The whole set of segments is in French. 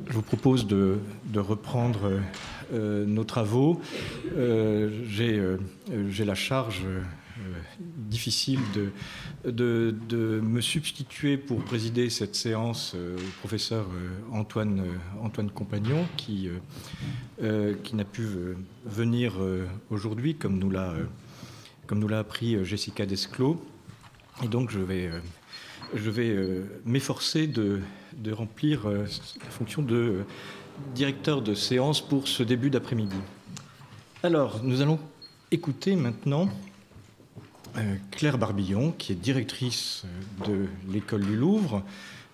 Je vous propose de reprendre nos travaux. J'ai la charge difficile de me substituer pour présider cette séance au professeur Antoine Compagnon, qui n'a pu venir aujourd'hui, comme nous l'a appris Jessica Desclos. Et donc je vais m'efforcer de remplir la fonction de directeur de séance pour ce début d'après-midi. Alors, nous allons écouter maintenant Claire Barbillon, qui est directrice de l'École du Louvre.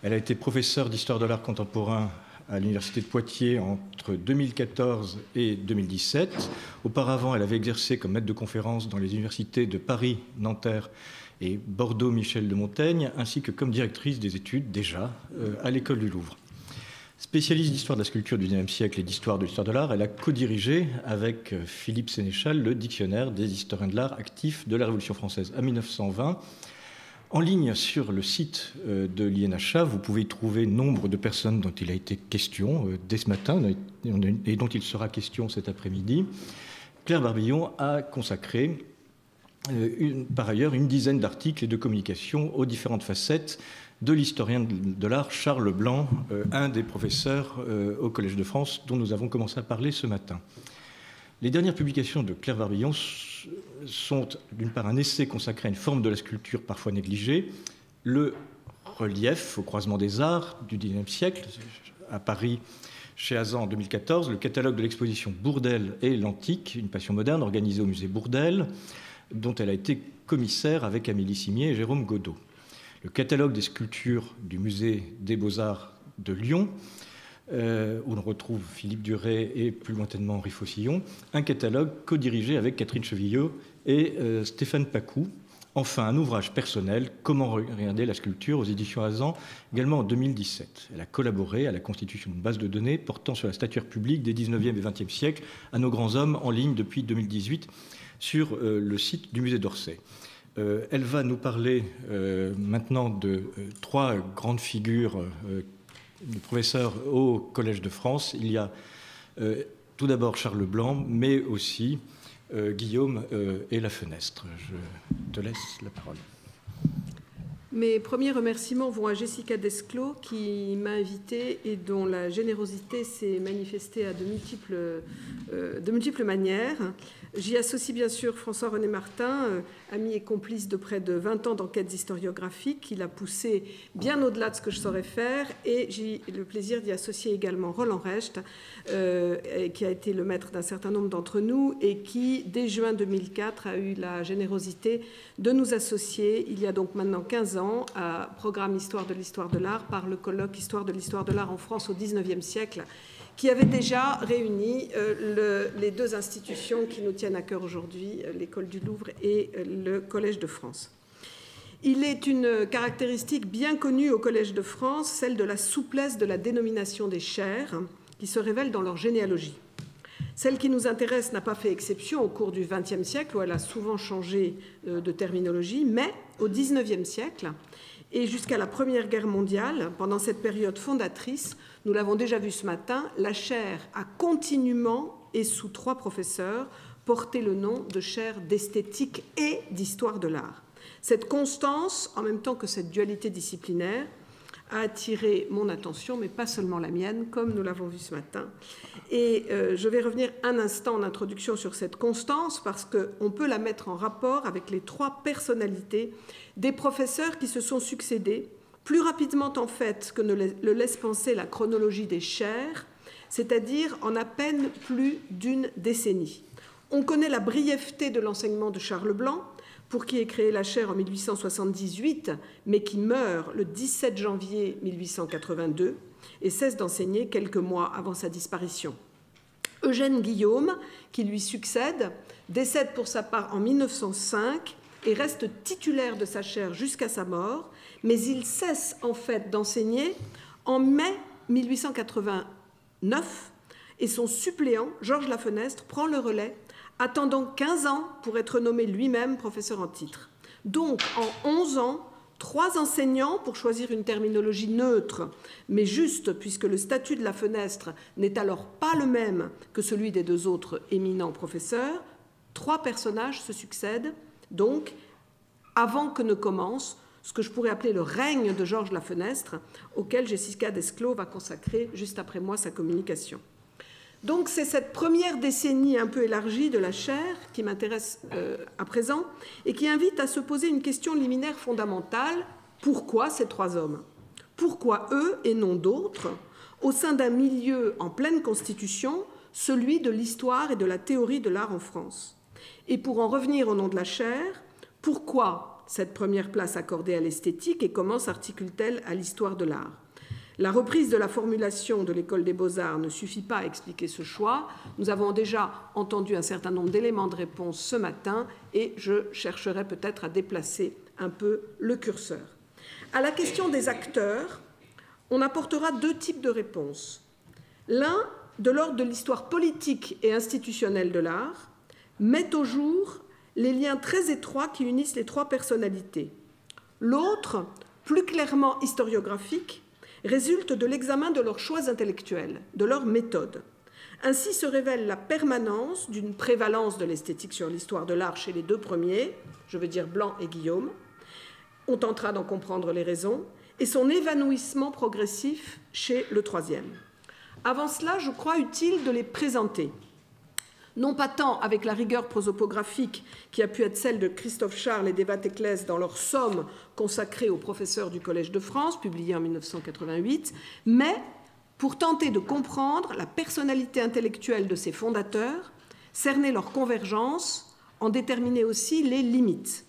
Elle a été professeure d'histoire de l'art contemporain à l'Université de Poitiers entre 2014 et 2017. Auparavant, elle avait exercé comme maître de conférence dans les universités de Paris, Nanterre et Bordeaux-Michel de Montaigne, ainsi que comme directrice des études, déjà, à l'École du Louvre. Spécialiste d'histoire de la sculpture du XIXe siècle et d'histoire de l'histoire de l'art, elle a co-dirigé avec Philippe Sénéchal le dictionnaire des historiens de l'art actifs de la Révolution française à 1920. En ligne sur le site de l'INHA, vous pouvez y trouver nombre de personnes dont il a été question dès ce matin et dont il sera question cet après-midi. Claire Barbillon a consacré par ailleurs une dizaine d'articles et de communications aux différentes facettes de l'historien de l'art Charles Blanc, un des professeurs au Collège de France dont nous avons commencé à parler ce matin. Les dernières publications de Claire Barbillon sont d'une part un essai consacré à une forme de la sculpture parfois négligée, le relief au croisement des arts du XIXe siècle, à Paris chez Hazan en 2014, le catalogue de l'exposition Bourdelle et l'Antique, une passion moderne organisée au musée Bourdelle, dont elle a été commissaire avec Amélie Simier et Jérôme Godot. Le catalogue des sculptures du musée des Beaux-Arts de Lyon, où l'on retrouve Philippe Duret et plus lointainement Henri Faucillon, un catalogue co-dirigé avec Catherine Chevillot et Stéphane Pacou. Enfin, un ouvrage personnel, Comment regarder la sculpture, aux éditions Hazan, également en 2017. Elle a collaboré à la constitution d'une base de données portant sur la statuaire publique des 19e et 20e siècles à nos grands hommes, en ligne depuis 2018 sur le site du musée d'Orsay. Elle va nous parler maintenant de trois grandes figures de professeurs au Collège de France. Il y a tout d'abord Charles Blanc, mais aussi Guillaume et La Fenestre. Je te laisse la parole. Mes premiers remerciements vont à Jessica Desclos, qui m'a invitée et dont la générosité s'est manifestée à de multiples manières. J'y associe bien sûr François-René Martin, ami et complice de près de 20 ans d'enquêtes historiographiques. Il a poussé bien au-delà de ce que je saurais faire. Et j'ai le plaisir d'y associer également Roland Recht, qui a été le maître d'un certain nombre d'entre nous et qui, dès juin 2004, a eu la générosité de nous associer, il y a donc maintenant 15 ans, à Programme Histoire de l'Histoire de l'Art par le colloque Histoire de l'Histoire de l'Art en France au XIXe siècle, qui avait déjà réuni les deux institutions qui nous tiennent à cœur aujourd'hui, l'École du Louvre et le Collège de France. Il est une caractéristique bien connue au Collège de France, celle de la souplesse de la dénomination des chaires, qui se révèle dans leur généalogie. Celle qui nous intéresse n'a pas fait exception au cours du XXe siècle, où elle a souvent changé de terminologie, mais au XIXe siècle, et jusqu'à la Première Guerre mondiale, pendant cette période fondatrice, nous l'avons déjà vu ce matin, la chaire a continuellement, et sous 3 professeurs, porté le nom de chaire d'esthétique et d'histoire de l'art. Cette constance, en même temps que cette dualité disciplinaire, a attiré mon attention, mais pas seulement la mienne, comme nous l'avons vu ce matin. Et je vais revenir un instant en introduction sur cette constance, parce qu'on peut la mettre en rapport avec les 3 personnalités des professeurs qui se sont succédés, plus rapidement en fait que ne le laisse penser la chronologie des chaires, c'est-à-dire en à peine plus d'une décennie. On connaît la brièveté de l'enseignement de Charles Blanc, pour qui est créée la chaire en 1878, mais qui meurt le 17 janvier 1882 et cesse d'enseigner quelques mois avant sa disparition. Eugène Guillaume, qui lui succède, décède pour sa part en 1905 et reste titulaire de sa chaire jusqu'à sa mort, mais il cesse en fait d'enseigner en mai 1889 et son suppléant, Georges Lafenestre, prend le relais, attendant 15 ans pour être nommé lui-même professeur en titre. Donc, en 11 ans, 3 enseignants, pour choisir une terminologie neutre, mais juste, puisque le statut de la fenestre n'est alors pas le même que celui des 2 autres éminents professeurs. 3 personnages se succèdent, donc, avant que ne commence ce que je pourrais appeler le règne de Georges Lafenestre, auquel Jessica Desclaux va consacrer, juste après moi, sa communication. Donc c'est cette première décennie un peu élargie de la chaire qui m'intéresse à présent et qui invite à se poser une question liminaire fondamentale. Pourquoi ces 3 hommes? Pourquoi eux et non d'autres, au sein d'un milieu en pleine constitution, celui de l'histoire et de la théorie de l'art en France? Et pour en revenir au nom de la chaire, pourquoi cette première place accordée à l'esthétique et comment s'articule-t-elle à l'histoire de l'art? La reprise de la formulation de l'École des Beaux-Arts ne suffit pas à expliquer ce choix. Nous avons déjà entendu un certain nombre d'éléments de réponse ce matin et je chercherai peut-être à déplacer un peu le curseur. À la question des acteurs, on apportera 2 types de réponses. L'un, de l'ordre de l'histoire politique et institutionnelle de l'art, met au jour les liens très étroits qui unissent les 3 personnalités. L'autre, plus clairement historiographique, résulte de l'examen de leurs choix intellectuels, de leurs méthodes. Ainsi se révèle la permanence d'une prévalence de l'esthétique sur l'histoire de l'art chez les 2 premiers, je veux dire Blanc et Guillaume. On tentera d'en comprendre les raisons, et son évanouissement progressif chez le 3e. Avant cela, je crois utile de les présenter. Non pas tant avec la rigueur prosopographique qui a pu être celle de Christophe Charles et d'Eva Teclès dans leur somme consacrée aux professeurs du Collège de France, publiée en 1988, mais pour tenter de comprendre la personnalité intellectuelle de ses fondateurs, cerner leur convergence, en déterminer aussi les limites.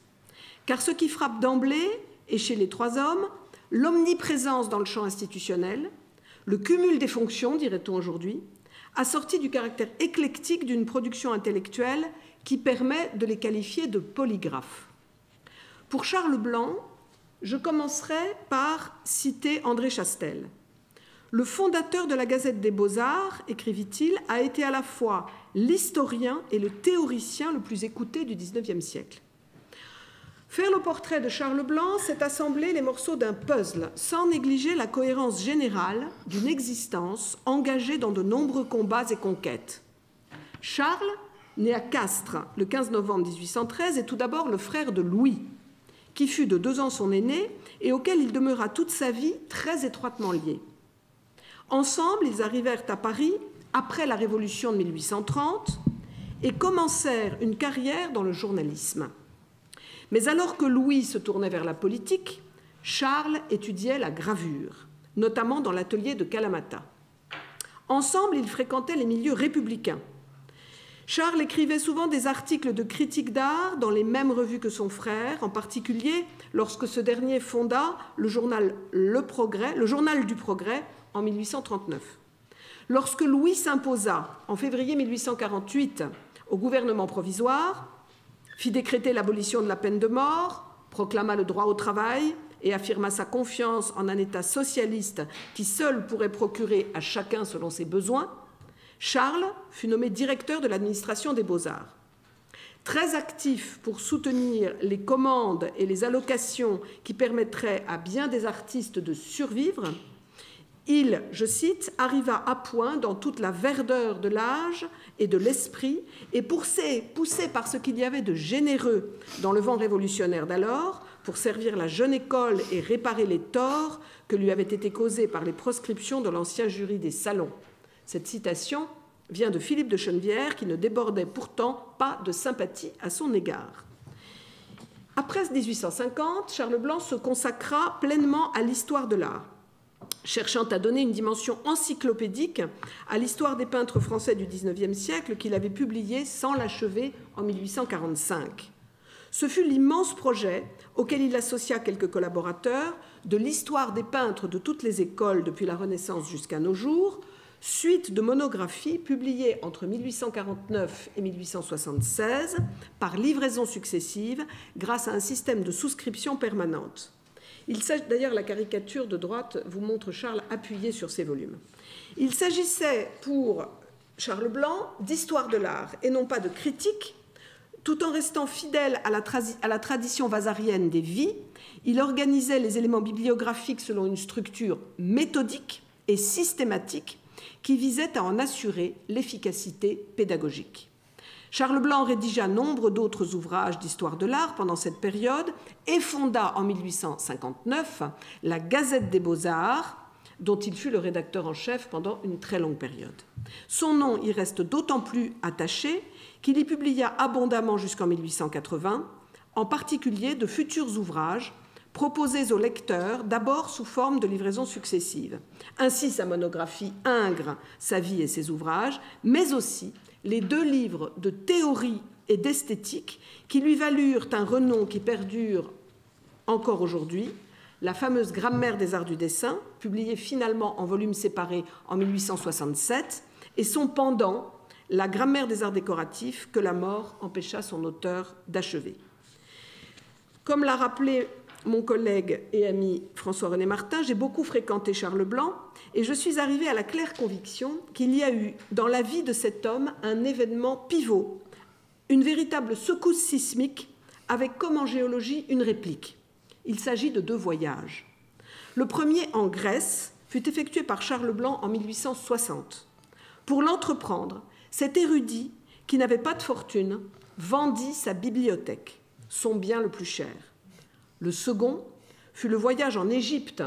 Car ce qui frappe d'emblée, et chez les 3 hommes, l'omniprésence dans le champ institutionnel, le cumul des fonctions, dirait-on aujourd'hui, assorti du caractère éclectique d'une production intellectuelle qui permet de les qualifier de polygraphes. Pour Charles Blanc, je commencerai par citer André Chastel. Le fondateur de la Gazette des Beaux-Arts, écrivit-il, a été à la fois l'historien et le théoricien le plus écouté du XIXe siècle. Faire le portrait de Charles Blanc, c'est assembler les morceaux d'un puzzle, sans négliger la cohérence générale d'une existence engagée dans de nombreux combats et conquêtes. Charles, né à Castres le 15 novembre 1813, est tout d'abord le frère de Louis, qui fut de 2 ans son aîné et auquel il demeura toute sa vie très étroitement lié. Ensemble, ils arrivèrent à Paris après la Révolution de 1830 et commencèrent une carrière dans le journalisme. Mais alors que Louis se tournait vers la politique, Charles étudiait la gravure, notamment dans l'atelier de Kalamata. Ensemble, ils fréquentaient les milieux républicains. Charles écrivait souvent des articles de critique d'art dans les mêmes revues que son frère, en particulier lorsque ce dernier fonda le journal Le Journal du Progrès en 1839. Lorsque Louis s'imposa en février 1848 au gouvernement provisoire, fit décréter l'abolition de la peine de mort, proclama le droit au travail et affirma sa confiance en un État socialiste qui seul pourrait procurer à chacun selon ses besoins, Charles fut nommé directeur de l'administration des Beaux-Arts. Très actif pour soutenir les commandes et les allocations qui permettraient à bien des artistes de survivre, il, je cite, arriva à point dans toute la verdeur de l'âge et de l'esprit et poussé par ce qu'il y avait de généreux dans le vent révolutionnaire d'alors pour servir la jeune école et réparer les torts que lui avaient été causés par les proscriptions de l'ancien jury des salons. Cette citation vient de Philippe de Chenevière qui ne débordait pourtant pas de sympathie à son égard. Après 1850, Charles Blanc se consacra pleinement à l'histoire de l'art, cherchant à donner une dimension encyclopédique à l'histoire des peintres français du XIXe siècle qu'il avait publié sans l'achever en 1845. Ce fut l'immense projet auquel il associa quelques collaborateurs de l'histoire des peintres de toutes les écoles depuis la Renaissance jusqu'à nos jours, suite de monographies publiées entre 1849 et 1876 par livraison successive grâce à un système de souscription permanente. D'ailleurs, la caricature de droite vous montre Charles appuyé sur ces volumes. Il s'agissait pour Charles Blanc d'histoire de l'art et non pas de critique, Tout en restant fidèle à la tradition vasarienne des vies, il organisait les éléments bibliographiques selon une structure méthodique et systématique qui visait à en assurer l'efficacité pédagogique. Charles Blanc rédigea nombre d'autres ouvrages d'histoire de l'art pendant cette période et fonda en 1859 la Gazette des Beaux-Arts, dont il fut le rédacteur en chef pendant une très longue période. Son nom y reste d'autant plus attaché qu'il y publia abondamment jusqu'en 1880, en particulier de futurs ouvrages proposés aux lecteurs d'abord sous forme de livraisons successives. Ainsi sa monographie Ingres, sa vie et ses ouvrages, mais aussi les 2 livres de théorie et d'esthétique qui lui valurent un renom qui perdure encore aujourd'hui, la fameuse Grammaire des arts du dessin, publiée finalement en volumes séparés en 1867, et son pendant, la Grammaire des arts décoratifs, que la mort empêcha son auteur d'achever. Comme l'a rappelé mon collègue et ami François-René Martin, j'ai beaucoup fréquenté Charles Blanc et je suis arrivée à la claire conviction qu'il y a eu dans la vie de cet homme un événement pivot, une véritable secousse sismique avec comme en géologie une réplique. Il s'agit de 2 voyages. Le premier en Grèce fut effectué par Charles Blanc en 1860. Pour l'entreprendre, cet érudit, qui n'avait pas de fortune, vendit sa bibliothèque, son bien le plus cher. Le second fut le voyage en Égypte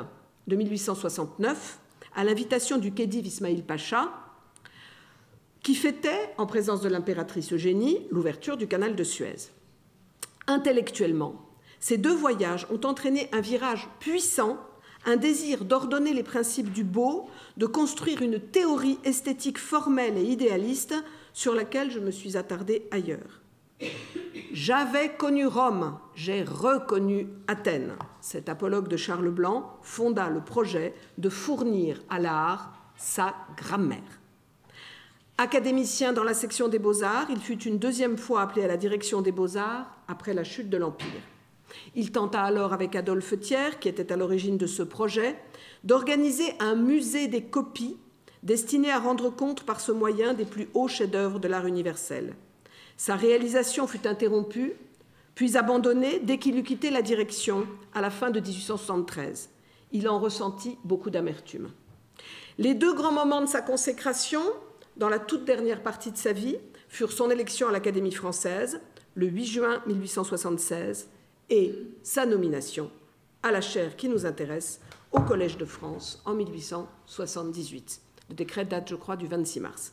de 1869, à l'invitation du khedive Ismaïl Pacha, qui fêtait, en présence de l'impératrice Eugénie, l'ouverture du canal de Suez. Intellectuellement, ces 2 voyages ont entraîné un virage puissant, un désir d'ordonner les principes du beau, de construire une théorie esthétique formelle et idéaliste sur laquelle je me suis attardée ailleurs. J'avais connu Rome, j'ai reconnu Athènes. Cet apologue de Charles Blanc fonda le projet de fournir à l'art sa grammaire. Académicien dans la section des Beaux-Arts, il fut une 2e fois appelé à la direction des Beaux-Arts après la chute de l'Empire. Il tenta alors avec Adolphe Thiers, qui était à l'origine de ce projet, d'organiser un musée des copies destiné à rendre compte par ce moyen des plus hauts chefs-d'œuvre de l'art universel. Sa réalisation fut interrompue, puis abandonnée dès qu'il eut quitté la direction à la fin de 1873. Il en ressentit beaucoup d'amertume. Les 2 grands moments de sa consécration, dans la toute dernière partie de sa vie, furent son élection à l'Académie française, le 8 juin 1876, et sa nomination à la chaire qui nous intéresse au Collège de France en 1878. Le décret date, je crois, du 26 mars.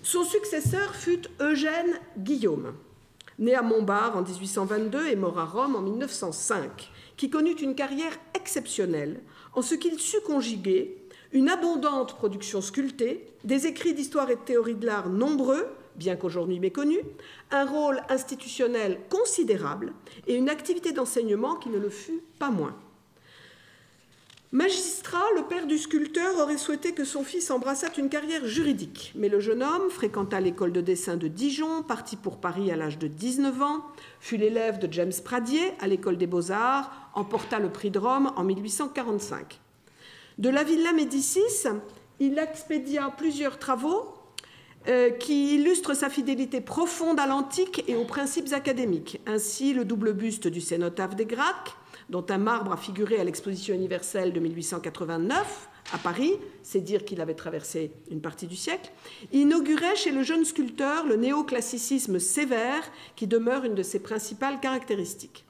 Son successeur fut Eugène Guillaume, né à Montbard en 1822 et mort à Rome en 1905, qui connut une carrière exceptionnelle en ce qu'il sut conjuguer une abondante production sculptée, des écrits d'histoire et de théorie de l'art nombreux, bien qu'aujourd'hui méconnus, un rôle institutionnel considérable et une activité d'enseignement qui ne le fut pas moins. Magistrat, le père du sculpteur aurait souhaité que son fils embrassât une carrière juridique, mais le jeune homme fréquenta l'école de dessin de Dijon, partit pour Paris à l'âge de 19 ans, fut l'élève de James Pradier à l'école des Beaux-Arts, emporta le prix de Rome en 1845. De la Villa Médicis, il expédia plusieurs travaux qui illustrent sa fidélité profonde à l'antique et aux principes académiques. Ainsi, le double buste du cénotaphe des Gracques, dont un marbre a figuré à l'exposition universelle de 1889 à Paris, c'est dire qu'il avait traversé une partie du siècle, inaugurait chez le jeune sculpteur le néoclassicisme sévère qui demeure une de ses principales caractéristiques.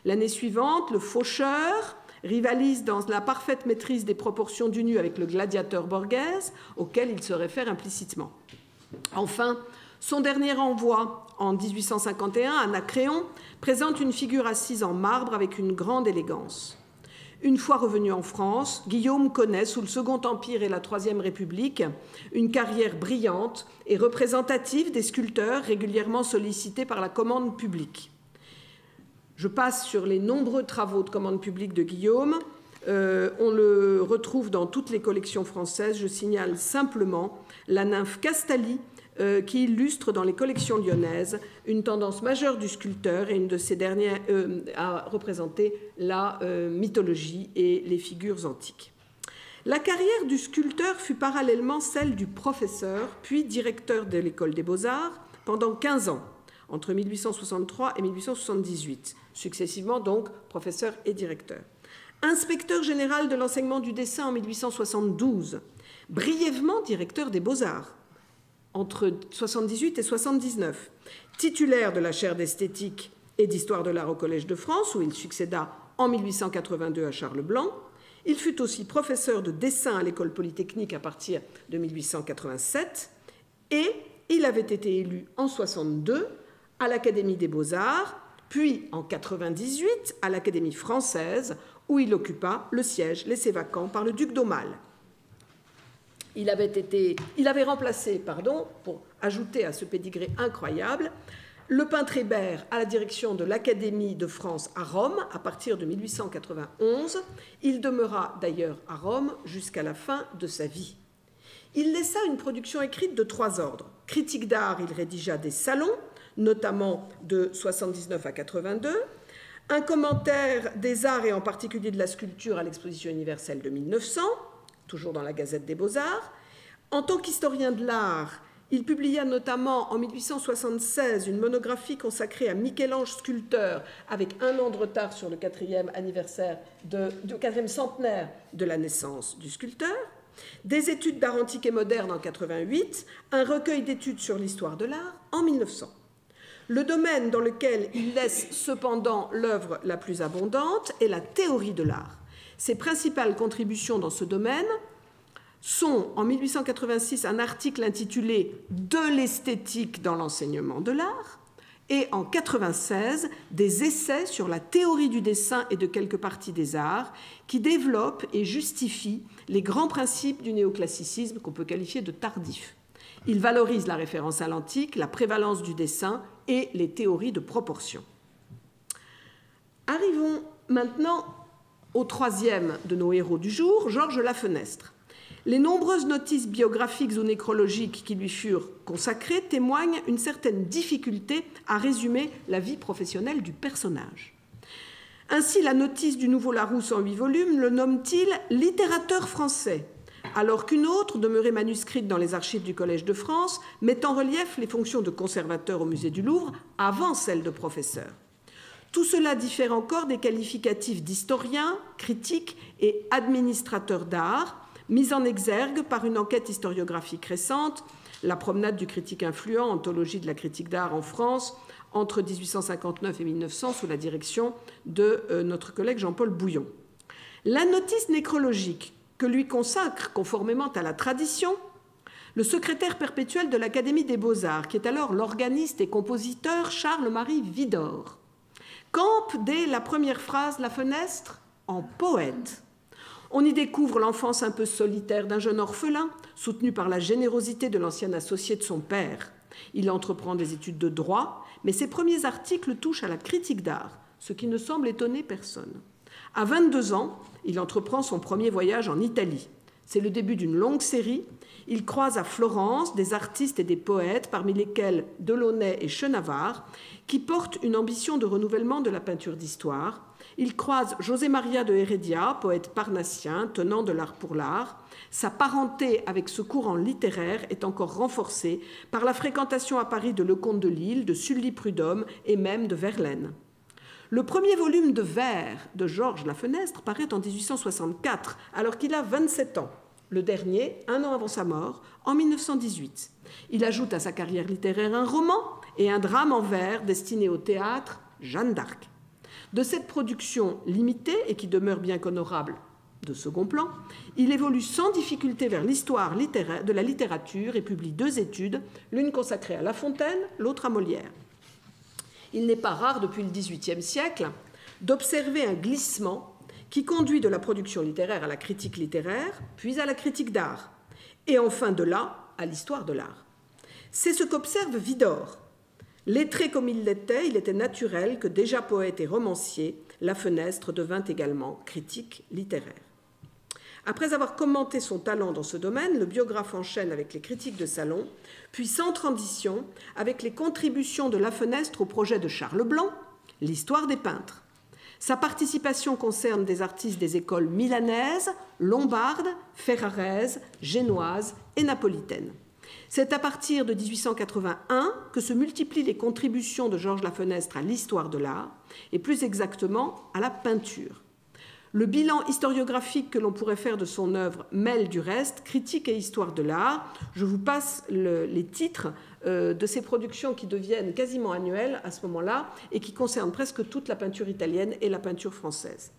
L'année suivante, le faucheur rivalise dans la parfaite maîtrise des proportions du nu avec le gladiateur Borghese, auquel il se réfère implicitement. Enfin, son dernier envoi, en 1851, Anacréon, présente une figure assise en marbre avec une grande élégance. Une fois revenu en France, Guillaume connaît, sous le Second Empire et la Troisième République, une carrière brillante et représentative des sculpteurs régulièrement sollicités par la commande publique. Je passe sur les nombreux travaux de commande publique de Guillaume. On le retrouve dans toutes les collections françaises. Je signale simplement la nymphe Castalie, qui illustre dans les collections lyonnaises une tendance majeure du sculpteur et une de ces dernières à représenter la mythologie et les figures antiques. La carrière du sculpteur fut parallèlement celle du professeur, puis directeur de l'école des Beaux-Arts pendant 15 ans, entre 1863 et 1878, successivement donc professeur et directeur. Inspecteur général de l'enseignement du dessin en 1872, brièvement directeur des Beaux-Arts entre 78 et 79, titulaire de la chaire d'esthétique et d'histoire de l'art au Collège de France, où il succéda en 1882 à Charles Blanc. Il fut aussi professeur de dessin à l'École polytechnique à partir de 1887 et il avait été élu en 62 à l'Académie des Beaux-Arts, puis en 98 à l'Académie française, où il occupa le siège laissé vacant par le duc d'Aumale. Il avait remplacé, pour ajouter à ce pédigré incroyable, le peintre Hébert à la direction de l'Académie de France à Rome à partir de 1891. Il demeura d'ailleurs à Rome jusqu'à la fin de sa vie. Il laissa une production écrite de 3 ordres. Critique d'art, il rédigea des salons, notamment de 79 à 82, un commentaire des arts et en particulier de la sculpture à l'exposition universelle de 1900, toujours dans la Gazette des Beaux-Arts. En tant qu'historien de l'art, il publia notamment en 1876 une monographie consacrée à Michel-Ange sculpteur, avec 1 an de retard sur le 4e anniversaire du 4e centenaire de la naissance du sculpteur, des études d'art antique et moderne en 88, un recueil d'études sur l'histoire de l'art en 1900. Le domaine dans lequel il laisse cependant l'œuvre la plus abondante est la théorie de l'art. Ses principales contributions dans ce domaine sont, en 1886, un article intitulé « De l'esthétique dans l'enseignement de l'art » et en 1996, des essais sur la théorie du dessin et de quelques parties des arts qui développent et justifient les grands principes du néoclassicisme qu'on peut qualifier de tardif. Il valorise la référence à l'antique, la prévalence du dessin et les théories de proportion. Arrivons maintenant au 3e de nos héros du jour, Georges Lafenestre. Les nombreuses notices biographiques ou nécrologiques qui lui furent consacrées témoignent une certaine difficulté à résumer la vie professionnelle du personnage. Ainsi, la notice du Nouveau Larousse en 8 volumes le nomme-t-il « littérateur français », alors qu'une autre, demeurée manuscrite dans les archives du Collège de France, met en relief les fonctions de conservateur au musée du Louvre avant celles de professeur. Tout cela diffère encore des qualificatifs d'historien, critique et administrateur d'art, mis en exergue par une enquête historiographique récente, La promenade du critique influent, anthologie de la critique d'art en France, entre 1859 et 1900, sous la direction de notre collègue Jean-Paul Bouillon. La notice nécrologique que lui consacre, conformément à la tradition, le secrétaire perpétuel de l'Académie des Beaux-Arts, qui est alors l'organiste et compositeur Charles-Marie Widor, campe dès la première phrase Lafenestre en poète. On y découvre l'enfance un peu solitaire d'un jeune orphelin, soutenu par la générosité de l'ancien associé de son père. Il entreprend des études de droit, mais ses premiers articles touchent à la critique d'art, ce qui ne semble étonner personne. À 22 ans, il entreprend son premier voyage en Italie. C'est le début d'une longue série. Il croise à Florence des artistes et des poètes, parmi lesquels Delaunay et Chenavard, qui portent une ambition de renouvellement de la peinture d'histoire. Il croise José Maria de Heredia, poète parnassien, tenant de l'art pour l'art. Sa parenté avec ce courant littéraire est encore renforcée par la fréquentation à Paris de Lecomte de Lille, de Sully Prudhomme et même de Verlaine. Le premier volume de vers de Georges Lafenestre paraît en 1864, alors qu'il a 27 ans. Le dernier, 1 an avant sa mort, en 1918. Il ajoute à sa carrière littéraire un roman et un drame en vers destiné au théâtre, Jeanne d'Arc. De cette production limitée, et qui demeure bien qu'honorable de second plan, il évolue sans difficulté vers l'histoire de la littérature et publie 2 études, l'une consacrée à La Fontaine, l'autre à Molière. Il n'est pas rare, depuis le XVIIIe siècle, d'observer un glissement qui conduit de la production littéraire à la critique littéraire, puis à la critique d'art, et enfin de là à l'histoire de l'art. C'est ce qu'observe Widor. Lettré comme il était naturel que, déjà poète et romancier, Lafenestre devint également critique littéraire. Après avoir commenté son talent dans ce domaine, le biographe enchaîne avec les critiques de salon, puis sans transition avec les contributions de Lafenestre au projet de Charles Blanc, l'histoire des peintres. Sa participation concerne des artistes des écoles milanaises, lombardes, ferraraises, génoises et napolitaines. C'est à partir de 1881 que se multiplient les contributions de Georges Lafenestre à l'histoire de l'art, et plus exactement à la peinture. Le bilan historiographique que l'on pourrait faire de son œuvre mêle du reste critique et histoire de l'art. Je vous passe les titres de ces productions qui deviennent quasiment annuelles à ce moment-là et qui concernent presque toute la peinture italienne et la peinture française.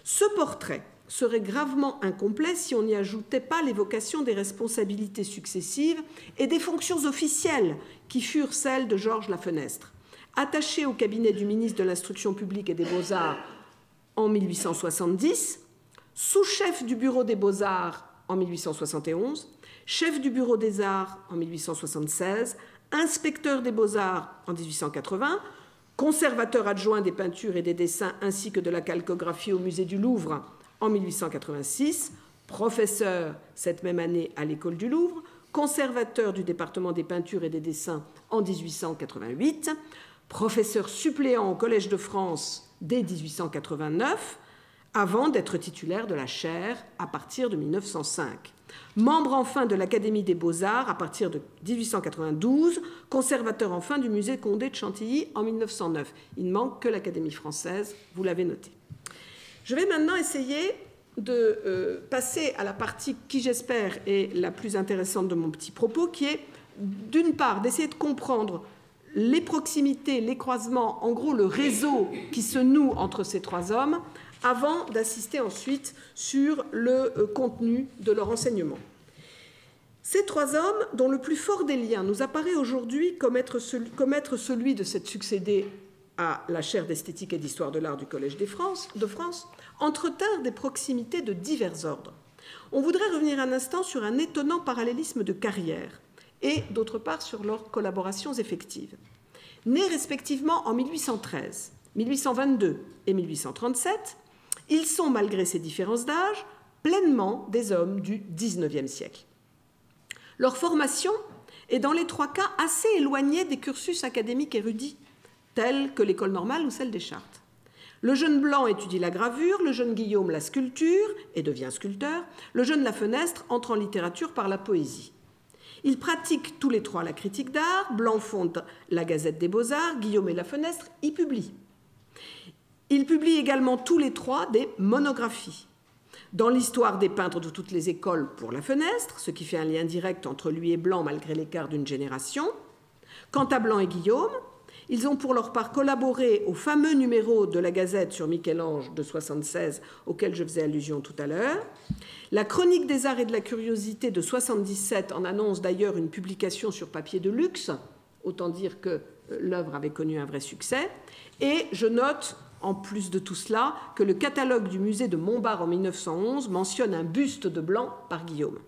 Ce portrait serait gravement incomplet si on n'y ajoutait pas l'évocation des responsabilités successives et des fonctions officielles qui furent celles de Georges Lafenestre. Attaché au cabinet du ministre de l'Instruction publique et des Beaux-Arts en 1870, sous-chef du bureau des Beaux-Arts en 1871, chef du bureau des Arts en 1876, inspecteur des Beaux-Arts en 1880, conservateur adjoint des peintures et des dessins ainsi que de la calcographie au musée du Louvre en 1886, professeur cette même année à l'école du Louvre, conservateur du département des peintures et des dessins en 1888, professeur suppléant au Collège de France dès 1889, avant d'être titulaire de la chaire à partir de 1905. Membre enfin de l'Académie des Beaux-Arts à partir de 1892, conservateur enfin du musée Condé de Chantilly en 1909. Il ne manque que l'Académie française, vous l'avez noté. Je vais maintenant essayer de passer à la partie qui, j'espère, est la plus intéressante de mon petit propos, qui est, d'une part, d'essayer de comprendre les proximités, les croisements, en gros le réseau qui se noue entre ces trois hommes, avant d'assister ensuite sur le contenu de leur enseignement. Ces trois hommes, dont le plus fort des liens nous apparaît aujourd'hui comme être celui de s'être succédé à la chaire d'esthétique et d'histoire de l'art du Collège de France, entretinrent des proximités de divers ordres. On voudrait revenir un instant sur un étonnant parallélisme de carrière et, d'autre part, sur leurs collaborations effectives. Nés respectivement en 1813, 1822 et 1837, ils sont, malgré ces différences d'âge, pleinement des hommes du XIXe siècle. Leur formation est dans les trois cas assez éloignée des cursus académiques érudits, tels que l'école normale ou celle des Chartes. Le jeune Blanc étudie la gravure, le jeune Guillaume la sculpture et devient sculpteur, le jeune Lafenestre entre en littérature par la poésie. Ils pratiquent tous les trois la critique d'art, Blanc fonde la Gazette des Beaux-Arts, Guillaume et Lafenestre y publient. Ils publient également tous les trois des monographies. Dans l'histoire des peintres de toutes les écoles pour Lafenestre, ce qui fait un lien direct entre lui et Blanc malgré l'écart d'une génération. Quant à Blanc et Guillaume, ils ont pour leur part collaboré au fameux numéro de la Gazette sur Michel-Ange de 1976, auquel je faisais allusion tout à l'heure. La Chronique des arts et de la curiosité de 1977 en annonce d'ailleurs une publication sur papier de luxe, autant dire que l'œuvre avait connu un vrai succès. Et je note, en plus de tout cela, que le catalogue du musée de Montbard en 1911 mentionne un buste de Blanc par Guillaume.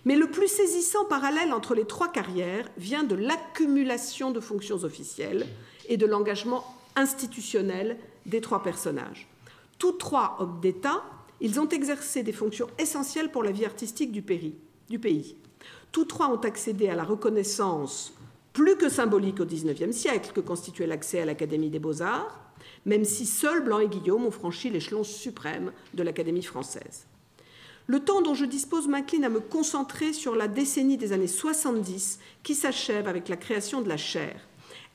Mais le plus saisissant parallèle entre les trois carrières vient de l'accumulation de fonctions officielles et de l'engagement institutionnel des trois personnages. Tous trois hommes d'État, ils ont exercé des fonctions essentielles pour la vie artistique du pays. Tous trois ont accédé à la reconnaissance plus que symbolique au XIXe siècle que constituait l'accès à l'Académie des Beaux-Arts, même si seuls Blanc et Guillaume ont franchi l'échelon suprême de l'Académie française. Le temps dont je dispose m'incline à me concentrer sur la décennie des années 70 qui s'achève avec la création de la chaire.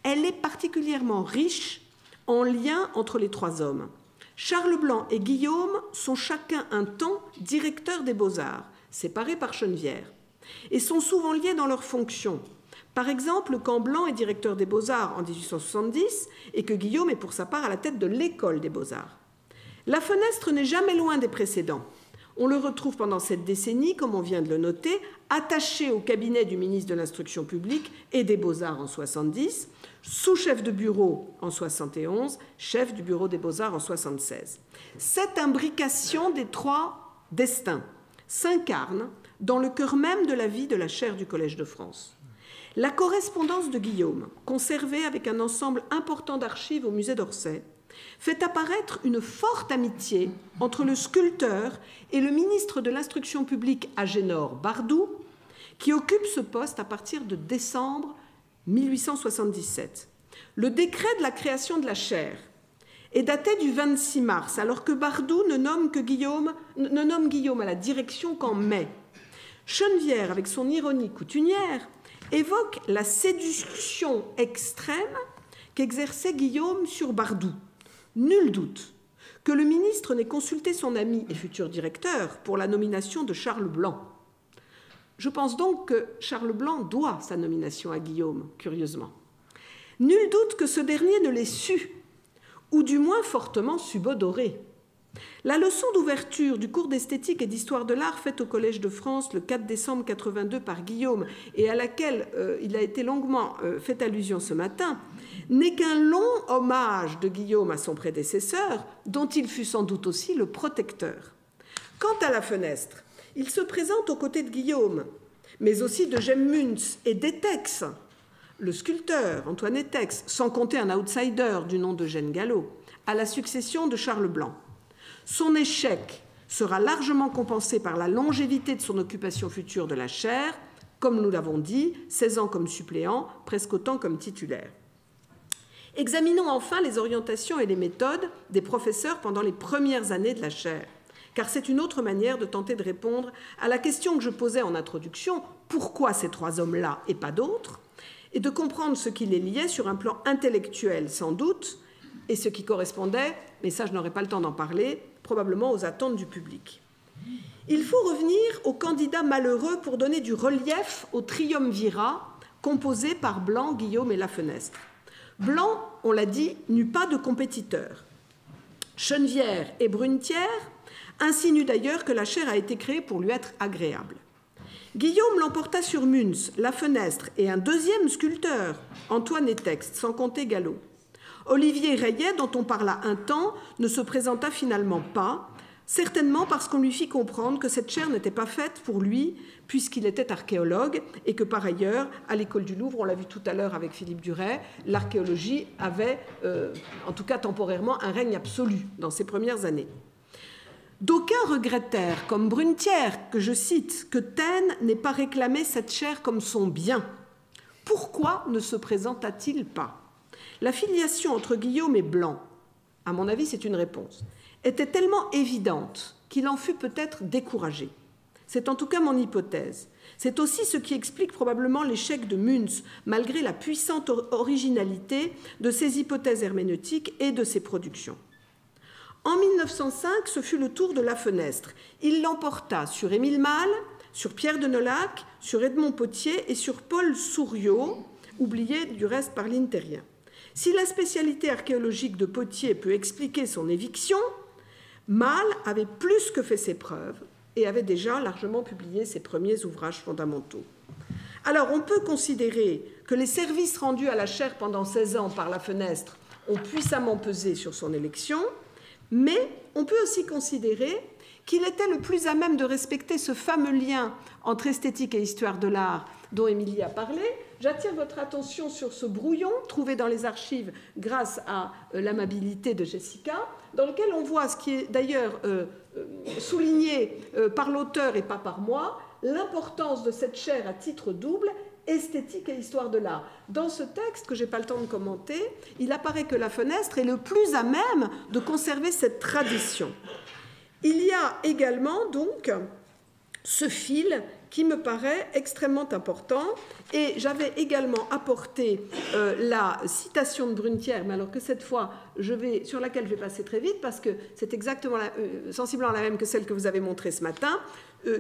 Elle est particulièrement riche en liens entre les trois hommes. Charles Blanc et Guillaume sont chacun un temps directeurs des Beaux-Arts, séparés par Chenevière, et sont souvent liés dans leurs fonctions. Par exemple, quand Blanc est directeur des Beaux-Arts en 1870 et que Guillaume est pour sa part à la tête de l'école des Beaux-Arts. Lafenestre n'est jamais loin des précédents. On le retrouve pendant cette décennie, comme on vient de le noter, attaché au cabinet du ministre de l'Instruction publique et des Beaux-Arts en 70, sous-chef de bureau en 71, chef du bureau des Beaux-Arts en 76. Cette imbrication des trois destins s'incarne dans le cœur même de la vie de la chaire du Collège de France. La correspondance de Guillaume, conservée avec un ensemble important d'archives au musée d'Orsay, fait apparaître une forte amitié entre le sculpteur et le ministre de l'Instruction publique Agénor Bardou, qui occupe ce poste à partir de décembre 1877. Le décret de la création de la chaire est daté du 26 mars, alors que Bardou ne nomme Guillaume à la direction qu'en mai. Chenevière, avec son ironie coutumière, évoque la séduction extrême qu'exerçait Guillaume sur Bardou. Nul doute que le ministre n'ait consulté son ami et futur directeur pour la nomination de Charles Blanc. Je pense donc que Charles Blanc doit sa nomination à Guillaume, curieusement. Nul doute que ce dernier ne l'ait su, ou du moins fortement subodoré. La leçon d'ouverture du cours d'esthétique et d'histoire de l'art faite au Collège de France le 4 décembre 82 par Guillaume et à laquelle il a été longuement fait allusion ce matin, n'est qu'un long hommage de Guillaume à son prédécesseur, dont il fut sans doute aussi le protecteur. Quant à La Fenestre, il se présente aux côtés de Guillaume, mais aussi de Jem Muntz et d'Étex, le sculpteur Antoine Étex, sans compter un outsider du nom d'Eugène Gallo, à la succession de Charles Blanc. Son échec sera largement compensé par la longévité de son occupation future de la chaire, comme nous l'avons dit, 16 ans comme suppléant, presque autant comme titulaire. Examinons enfin les orientations et les méthodes des professeurs pendant les premières années de la chaire, car c'est une autre manière de tenter de répondre à la question que je posais en introduction, pourquoi ces trois hommes-là et pas d'autres, et de comprendre ce qui les liait sur un plan intellectuel sans doute, et ce qui correspondait, mais ça je n'aurai pas le temps d'en parler, probablement aux attentes du public. Il faut revenir aux candidats malheureux pour donner du relief au triumvirat composé par Blanc, Guillaume et La Fenestre. Blanc, on l'a dit, n'eut pas de compétiteur. Chenevière et Brunetière insinuent d'ailleurs que la chaire a été créée pour lui être agréable. Guillaume l'emporta sur Muntz, La Fenestre et un deuxième sculpteur, Antoine Étex, sans compter Gallo. Olivier Rayet, dont on parla un temps, ne se présenta finalement pas, certainement parce qu'on lui fit comprendre que cette chaire n'était pas faite pour lui, puisqu'il était archéologue, et que par ailleurs, à l'école du Louvre, on l'a vu tout à l'heure avec Philippe Duret, l'archéologie avait, en tout cas temporairement, un règne absolu dans ses premières années. D'aucuns regrettèrent, comme Brunetière, que je cite, que Taine n'ait pas réclamé cette chaire comme son bien. Pourquoi ne se présenta-t-il pas ? La filiation entre Guillaume et Blanc, à mon avis c'est une réponse, était tellement évidente qu'il en fut peut-être découragé. C'est en tout cas mon hypothèse. C'est aussi ce qui explique probablement l'échec de Muntz, malgré la puissante originalité de ses hypothèses herméneutiques et de ses productions. En 1905, ce fut le tour de La Fenestre. Il l'emporta sur Émile Malle, sur Pierre de Nolac, sur Edmond Potier et sur Paul Souriau, oublié du reste par l'Intérien. Si la spécialité archéologique de Potier peut expliquer son éviction, Malle avait plus que fait ses preuves et avait déjà largement publié ses premiers ouvrages fondamentaux. Alors, on peut considérer que les services rendus à la chaire pendant 16 ans par La Fenestre ont puissamment pesé sur son élection, mais on peut aussi considérer qu'il était le plus à même de respecter ce fameux lien entre esthétique et histoire de l'art dont Émilie a parlé. J'attire votre attention sur ce brouillon trouvé dans les archives grâce à l'amabilité de Jessica, dans lequel on voit ce qui est d'ailleurs souligné par l'auteur et pas par moi, l'importance de cette chaire à titre double, esthétique et histoire de l'art. Dans ce texte, que je n'ai pas le temps de commenter, il apparaît que La Fenestre est le plus à même de conserver cette tradition. Il y a également donc ce fil qui me paraît extrêmement important, et j'avais également apporté la citation de Brunetière, mais alors que cette fois, sur laquelle je vais passer très vite, parce que c'est exactement sensiblement la même que celle que vous avez montrée ce matin,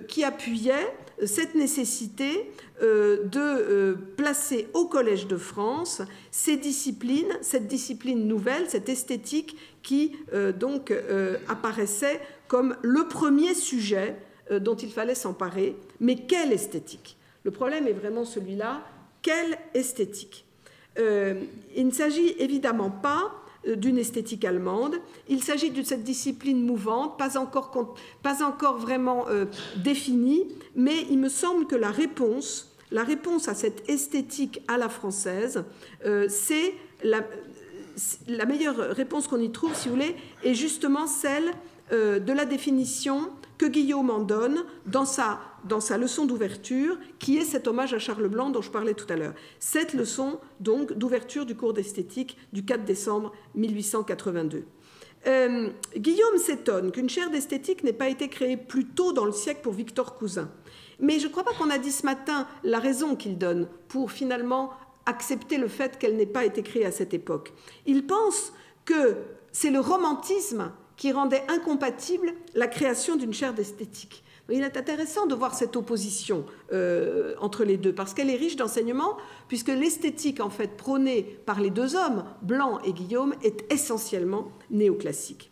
qui appuyait cette nécessité de placer au Collège de France cette discipline nouvelle, cette esthétique qui donc apparaissait comme le premier sujet dont il fallait s'emparer. Mais quelle esthétique ? Le problème est vraiment celui-là. Quelle esthétique ? Il ne s'agit évidemment pas d'une esthétique allemande. Il s'agit de cette discipline mouvante, pas encore vraiment définie, mais il me semble que la réponse à cette esthétique à la française, c'est la meilleure réponse qu'on y trouve, si vous voulez, est justement celle de la définition que Guillaume en donne dans sa leçon d'ouverture, qui est cet hommage à Charles Blanc dont je parlais tout à l'heure. Cette leçon, donc, d'ouverture du cours d'esthétique du 4 décembre 1882. Guillaume s'étonne qu'une chaire d'esthétique n'ait pas été créée plus tôt dans le siècle pour Victor Cousin. Mais je ne crois pas qu'on a dit ce matin la raison qu'il donne pour finalement accepter le fait qu'elle n'ait pas été créée à cette époque. Il pense que c'est le romantisme qui rendait incompatible la création d'une chaire d'esthétique. Il est intéressant de voir cette opposition entre les deux, parce qu'elle est riche d'enseignements, puisque l'esthétique en fait prônée par les deux hommes, Blanc et Guillaume, est essentiellement néoclassique.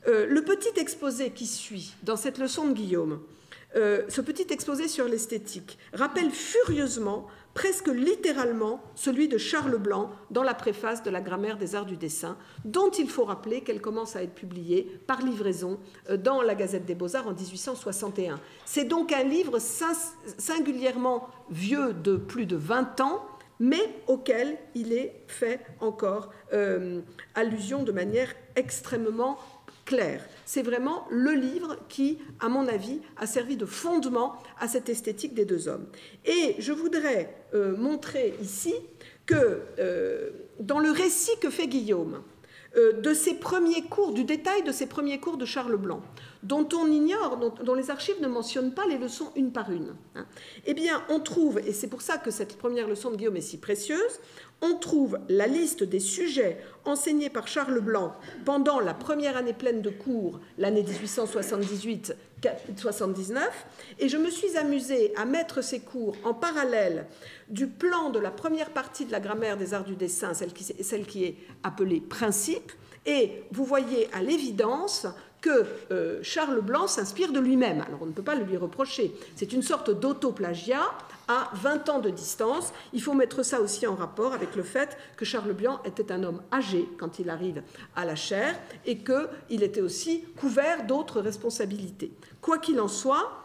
Le petit exposé qui suit dans cette leçon de Guillaume, ce petit exposé sur l'esthétique, rappelle furieusement, presque littéralement, celui de Charles Blanc dans la préface de la Grammaire des arts du dessin, dont il faut rappeler qu'elle commence à être publiée par livraison dans la Gazette des Beaux-Arts en 1861. C'est donc un livre singulièrement vieux de plus de 20 ans, mais auquel il est fait encore allusion de manière extrêmement clair. C'est vraiment le livre qui, à mon avis, a servi de fondement à cette esthétique des deux hommes. Et je voudrais montrer ici que dans le récit que fait Guillaume de ses premiers cours, du détail de ses premiers cours de Charles Blanc, dont on ignore, dont les archives ne mentionnent pas les leçons une par une, eh bien, on trouve, et c'est pour ça que cette première leçon de Guillaume est si précieuse, on trouve la liste des sujets enseignés par Charles Blanc pendant la première année pleine de cours, l'année 1878-79, et je me suis amusée à mettre ces cours en parallèle du plan de la première partie de la grammaire des arts du dessin, celle qui est appelée principe, et vous voyez à l'évidence que Charles Blanc s'inspire de lui-même. Alors on ne peut pas le lui reprocher. C'est une sorte d'autoplagiat à 20 ans de distance. Il faut mettre ça aussi en rapport avec le fait que Charles Blanc était un homme âgé quand il arrive à la chaire et qu'il était aussi couvert d'autres responsabilités. Quoi qu'il en soit,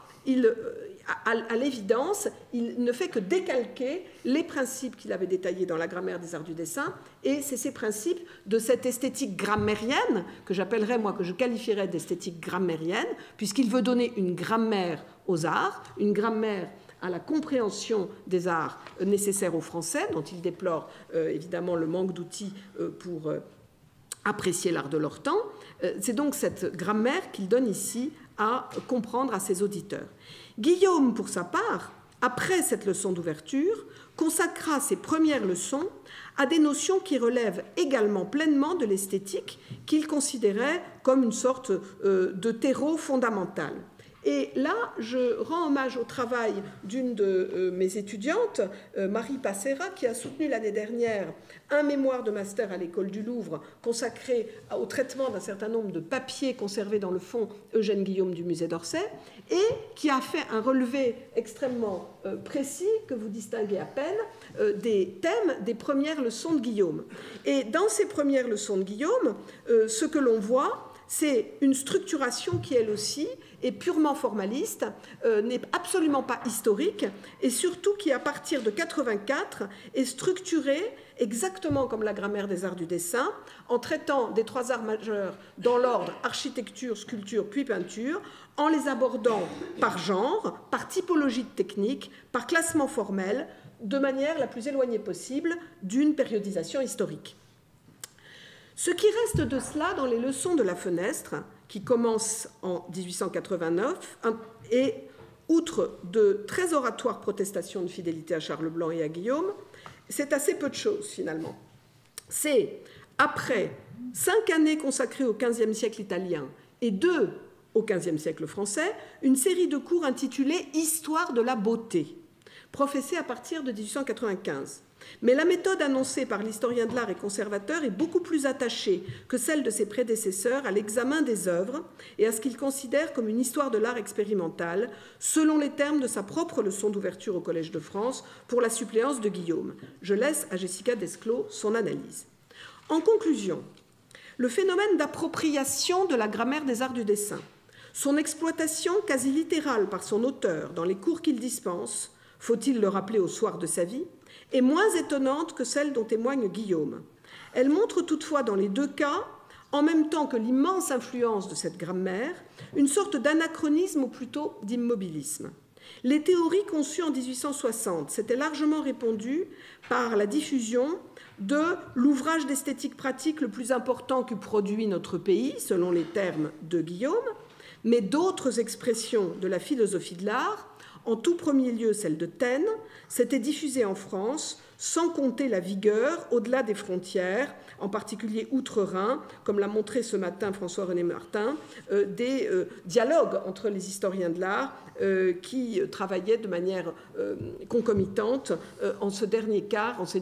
à l'évidence, il ne fait que décalquer les principes qu'il avait détaillés dans la grammaire des arts du dessin, et c'est ces principes de cette esthétique grammairienne, que j'appellerais, moi, que je qualifierais d'esthétique grammairienne, puisqu'il veut donner une grammaire aux arts, une grammaire à la compréhension des arts nécessaires aux Français, dont il déplore évidemment le manque d'outils pour apprécier l'art de leur temps. C'est donc cette grammaire qu'il donne ici à comprendre à ses auditeurs. Guillaume, pour sa part, après cette leçon d'ouverture, consacra ses premières leçons à des notions qui relèvent également pleinement de l'esthétique qu'il considérait comme une sorte de terreau fondamental. Et là, je rends hommage au travail d'une de mes étudiantes, Marie Passera, qui a soutenu l'année dernière un mémoire de master à l'École du Louvre consacré au traitement d'un certain nombre de papiers conservés dans le fonds Eugène Guillaume du musée d'Orsay, et qui a fait un relevé extrêmement précis, que vous distinguez à peine, des thèmes des premières leçons de Guillaume. Et dans ces premières leçons de Guillaume, ce que l'on voit, c'est une structuration qui, elle aussi, est purement formaliste, n'est absolument pas historique, et surtout qui, à partir de 84, est structurée exactement comme la grammaire des arts du dessin, en traitant des trois arts majeurs dans l'ordre architecture, sculpture, puis peinture, en les abordant par genre, par typologie de technique, par classement formel, de manière la plus éloignée possible d'une périodisation historique. Ce qui reste de cela dans les leçons de La Fenestre, qui commencent en 1889, et outre de très oratoires protestations de fidélité à Charles Blanc et à Guillaume, c'est assez peu de choses finalement. C'est, après 5 années consacrées au XVe siècle italien et 2 au XVe siècle français, une série de cours intitulés « Histoire de la beauté », professés à partir de 1895. Mais la méthode annoncée par l'historien de l'art et conservateur est beaucoup plus attachée que celle de ses prédécesseurs à l'examen des œuvres et à ce qu'il considère comme une histoire de l'art expérimentale, selon les termes de sa propre leçon d'ouverture au Collège de France pour la suppléance de Guillaume. Je laisse à Jessica Desclos son analyse. En conclusion, le phénomène d'appropriation de la grammaire des arts du dessin, son exploitation quasi littérale par son auteur dans les cours qu'il dispense, faut-il le rappeler au soir de sa vie, est moins étonnante que celle dont témoigne Guillaume. Elle montre toutefois dans les deux cas, en même temps que l'immense influence de cette grammaire, une sorte d'anachronisme ou plutôt d'immobilisme. Les théories conçues en 1860 s'étaient largement répandues par la diffusion de l'ouvrage d'esthétique pratique le plus important qu'eût produit notre pays, selon les termes de Guillaume, mais d'autres expressions de la philosophie de l'art En tout premier lieu, celle de Taine, s'était diffusée en France, sans compter la vigueur au-delà des frontières, en particulier outre-Rhin, comme l'a montré ce matin François-René Martin, des dialogues entre les historiens de l'art qui travaillaient de manière concomitante en ce dernier quart, en ces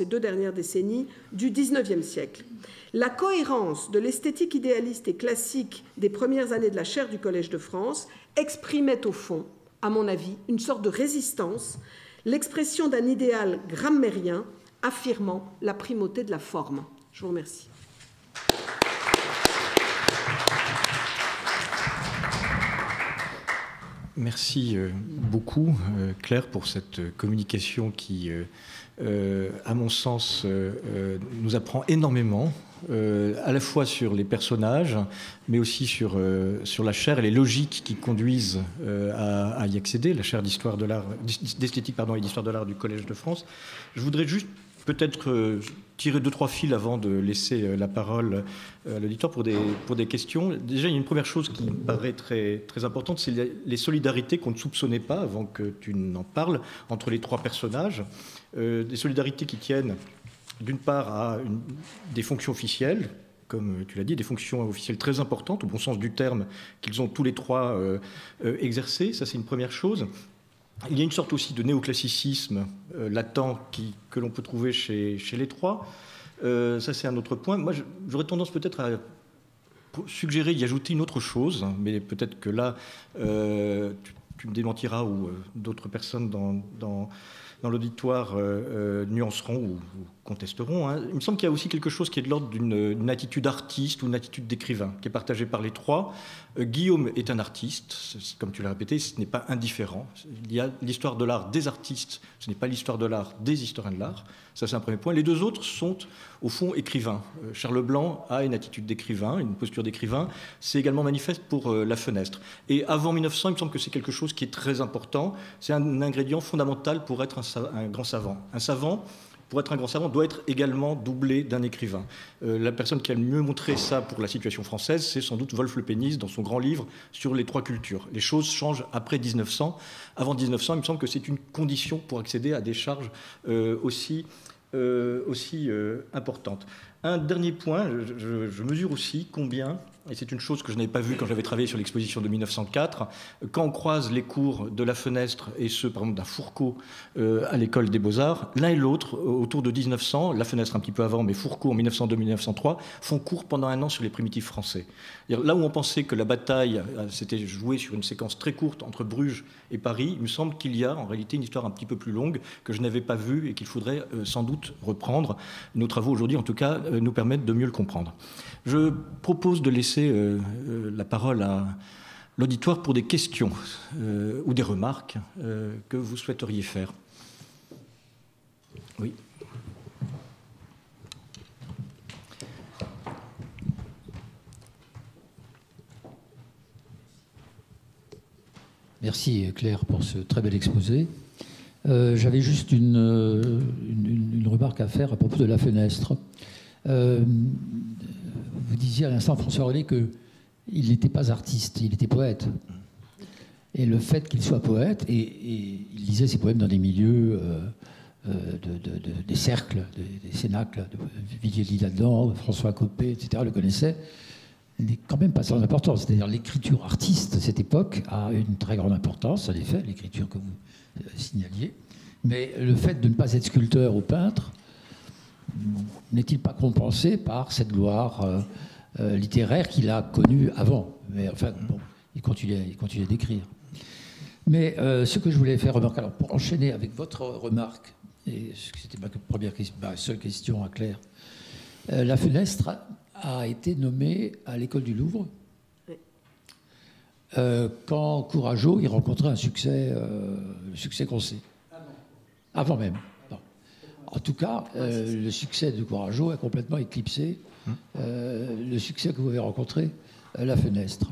deux dernières décennies du XIXe siècle. La cohérence de l'esthétique idéaliste et classique des premières années de la chaire du Collège de France exprimait au fond, à mon avis, une sorte de résistance, l'expression d'un idéal grammairien affirmant la primauté de la forme. Je vous remercie. Merci beaucoup, Claire, pour cette communication qui, à mon sens, nous apprend énormément, à la fois sur les personnages, mais aussi sur la chaire et les logiques qui conduisent à y accéder, la chaire d'histoire de l'art, d'esthétique et d'histoire de l'art du Collège de France. Je voudrais juste peut-être tirer 2-3 fils avant de laisser la parole à l'auditoire pour des questions. Déjà, il y a une première chose qui me paraît très, très importante, c'est les solidarités qu'on ne soupçonnait pas avant que tu n'en parles entre les trois personnages. Des solidarités qui tiennent d'une part à des fonctions officielles, comme tu l'as dit, des fonctions officielles très importantes, au bon sens du terme, qu'ils ont tous les trois exercées. Ça, c'est une première chose. Il y a une sorte aussi de néoclassicisme latent que l'on peut trouver chez les trois. Ça, c'est un autre point. Moi, j'aurais tendance peut-être à suggérer d'y ajouter une autre chose, mais peut-être que là, tu me démentiras ou d'autres personnes dans l'auditoire nuanceront ou contesteront. Hein. Il me semble qu'il y a aussi quelque chose qui est de l'ordre d'une attitude artiste ou une attitude d'écrivain, qui est partagée par les trois. Guillaume est un artiste, comme tu l'as répété, ce n'est pas indifférent. Il y a l'histoire de l'art des artistes, ce n'est pas l'histoire de l'art des historiens de l'art. Ça, c'est un premier point. Les deux autres sont, au fond, écrivains. Charles Blanc a une attitude d'écrivain, une posture d'écrivain. C'est également manifeste pour La Fenêtre. Et avant 1900, il me semble que c'est quelque chose qui est très important. C'est un ingrédient fondamental pour être un grand savant. Un savant, pour être un grand savant, doit être également doublé d'un écrivain. La personne qui a le mieux montré ça pour la situation française, c'est sans doute Wolf Le Pénis dans son grand livre sur les trois cultures. Les choses changent après 1900. Avant 1900, il me semble que c'est une condition pour accéder à des charges aussi importantes. Un dernier point, je mesure aussi combien, et c'est une chose que je n'avais pas vue quand j'avais travaillé sur l'exposition de 1904, quand on croise les cours de La Fenêtre et ceux, par exemple, d'un Fourcault à l'école des Beaux-Arts, l'un et l'autre, autour de 1900, La Fenêtre un petit peu avant, mais Fourcault en 1902-1903, font cours pendant un an sur les primitifs français. Là où on pensait que la bataille s'était jouée sur une séquence très courte entre Bruges et Paris, il me semble qu'il y a en réalité une histoire un petit peu plus longue que je n'avais pas vue et qu'il faudrait sans doute reprendre. Nos travaux aujourd'hui, en tout cas, nous permettent de mieux le comprendre. Je propose de laisser la parole à l'auditoire pour des questions ou des remarques que vous souhaiteriez faire. Oui. Merci Claire pour ce très bel exposé. J'avais juste une remarque à faire à propos de La Fenêtre. Vous disiez à l'instant, François René, qu'il n'était pas artiste, il était poète. Et le fait qu'il soit poète, et il lisait ses poèmes dans des milieux, des cercles, des cénacles, Villiers là-dedans, François Copé, etc., le connaissait, n'est quand même pas sans importance. C'est-à-dire l'écriture artiste de cette époque a une très grande importance, en effet, l'écriture que vous signaliez. Mais le fait de ne pas être sculpteur ou peintre, n'est-il pas compensé par cette gloire littéraire qu'il a connue avant? Mais enfin, bon, il continuait d'écrire. Mais ce que je voulais faire remarquer, alors pour enchaîner avec votre remarque, et c'était ma seule question à Claire, La Fenêtre a été nommée à l'école du Louvre quand Courageau y rencontrait un succès qu'on sait. Avant même. En tout cas, le succès de Courageau a complètement éclipsé le succès que vous avez rencontré, La Fenêtre.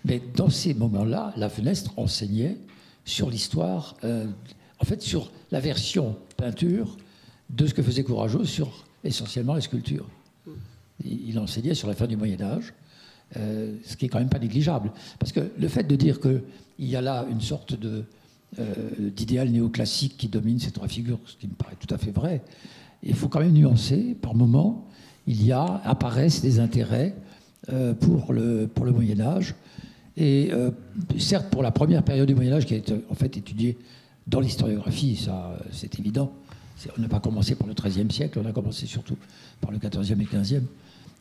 Mais dans ces moments-là, La Fenêtre enseignait sur l'histoire, en fait sur la version peinture de ce que faisait Courageau sur essentiellement la sculpture. Il enseignait sur la fin du Moyen-Âge, ce qui est quand même pas négligeable. Parce que le fait de dire qu'il y a là une sorte d'idéal néoclassique qui domine ces trois figures, ce qui me paraît tout à fait vrai. Et il faut quand même nuancer. Par moments, apparaissent des intérêts pour le Moyen-Âge. Et certes, pour la première période du Moyen-Âge, qui est en fait étudiée dans l'historiographie, ça c'est évident. On n'a pas commencé par le XIIIe siècle, on a commencé surtout par le XIVe et XVe.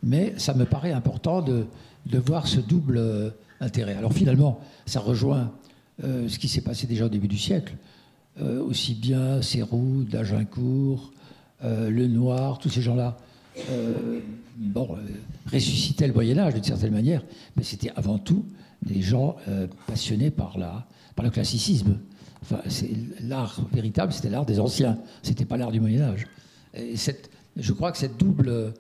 Mais ça me paraît important de voir ce double intérêt. Alors finalement, ça rejoint ce qui s'est passé déjà au début du siècle. Aussi bien Séroux, d'Agincourt, Lenoir, tous ces gens-là ressuscitaient le Moyen-Âge d'une certaine manière, mais c'était avant tout des gens passionnés par le classicisme. Enfin, l'art véritable, c'était l'art des anciens, c'était pas l'art du Moyen-Âge. Et je crois que ce double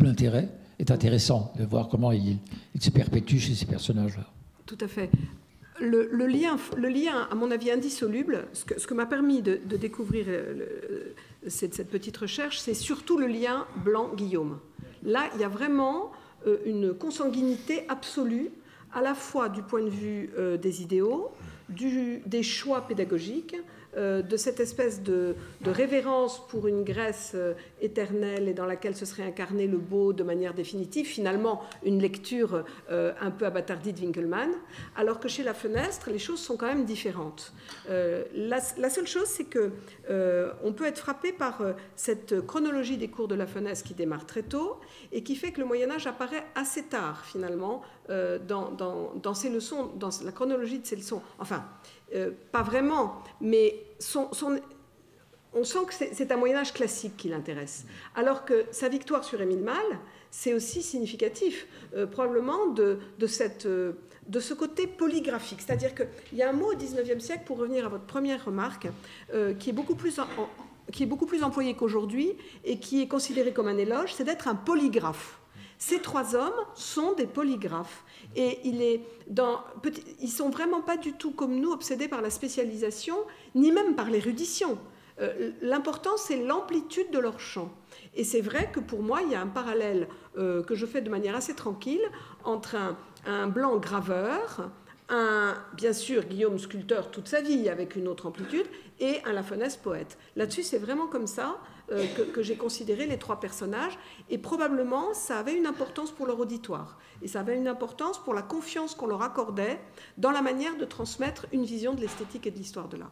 intérêt est intéressant de voir comment il se perpétue chez ces personnages-là. Tout à fait. Le lien, à mon avis, indissoluble, ce que m'a permis de découvrir cette petite recherche, c'est surtout le lien Blanc-Guillaume. Là, il y a vraiment une consanguinité absolue, à la fois du point de vue des idéaux, des choix pédagogiques, de cette espèce de révérence pour une Grèce éternelle et dans laquelle se serait incarné le beau de manière définitive, finalement une lecture un peu abâtardie de Winckelmann, alors que chez La Fenestre, les choses sont quand même différentes. La seule chose, c'est qu'on peut être frappé par cette chronologie des cours de La Fenestre qui démarre très tôt et qui fait que le Moyen-Âge apparaît assez tard, finalement, dans ses leçons, dans la chronologie de ses leçons. Enfin, pas vraiment, mais on sent que c'est un Moyen-Âge classique qui l'intéresse. Alors que sa victoire sur Émile Malle, c'est aussi significatif, probablement, de ce côté polygraphique. C'est-à-dire qu'il y a un mot au XIXe siècle, pour revenir à votre première remarque, qui est beaucoup plus employé qu'aujourd'hui et qui est considéré comme un éloge, c'est d'être un polygraphe. Ces trois hommes sont des polygraphes. Et ils ne sont vraiment pas du tout comme nous obsédés par la spécialisation, ni même par l'érudition. L'important, c'est l'amplitude de leur champ. Et c'est vrai que pour moi, il y a un parallèle que je fais de manière assez tranquille entre un Blanc graveur, bien sûr, Guillaume sculpteur toute sa vie avec une autre amplitude, et un La Fenestre poète. Là-dessus, c'est vraiment comme ça que j'ai considéré les trois personnages, et probablement ça avait une importance pour leur auditoire, et ça avait une importance pour la confiance qu'on leur accordait dans la manière de transmettre une vision de l'esthétique et de l'histoire de l'art.